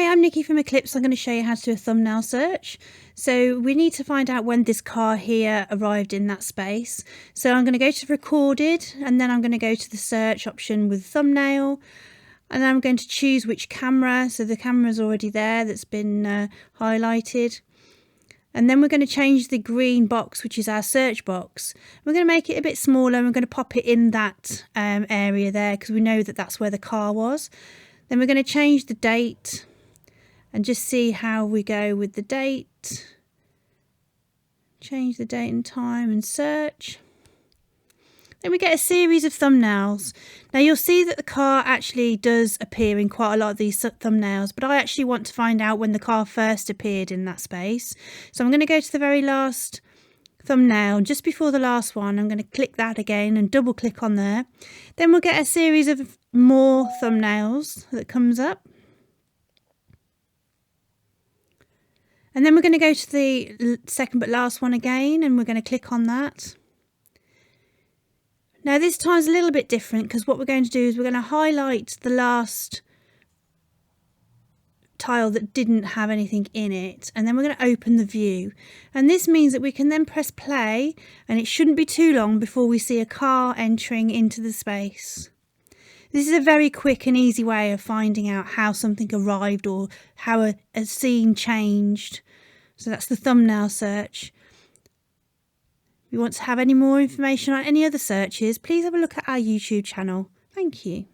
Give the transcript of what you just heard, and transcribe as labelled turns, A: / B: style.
A: Hi, I'm Nikki from Ecl-ips. I'm going to show you how to do a thumbnail search. So we need to find out when this car here arrived in that space. So I'm going to go to recorded, and then I'm going to go to the search option with thumbnail, and then I'm going to choose which camera. So the camera's already there, that's been highlighted. And then we're going to change the green box, which is our search box. We're going to make it a bit smaller, and we're going to pop it in that area there, because we know that that's where the car was. Then we're going to change the date and just see how we go with the date. Change the date and time and search. Then we get a series of thumbnails. Now you'll see that the car actually does appear in quite a lot of these thumbnails, but I actually want to find out when the car first appeared in that space. So I'm going to go to the very last thumbnail, just before the last one. I'm going to click that again and double click on there. Then we'll get a series of more thumbnails that comes up. And then we're going to go to the second but last one again, and we're going to click on that. Now this time's a little bit different, because what we're going to do is we're going to highlight the last tile that didn't have anything in it, and then we're going to open the view. And this means that we can then press play, and it shouldn't be too long before we see a car entering into the space. This is a very quick and easy way of finding out how something arrived or how a scene changed. So that's the thumbnail search. If you want to have any more information on any other searches, please have a look at our YouTube channel. Thank you.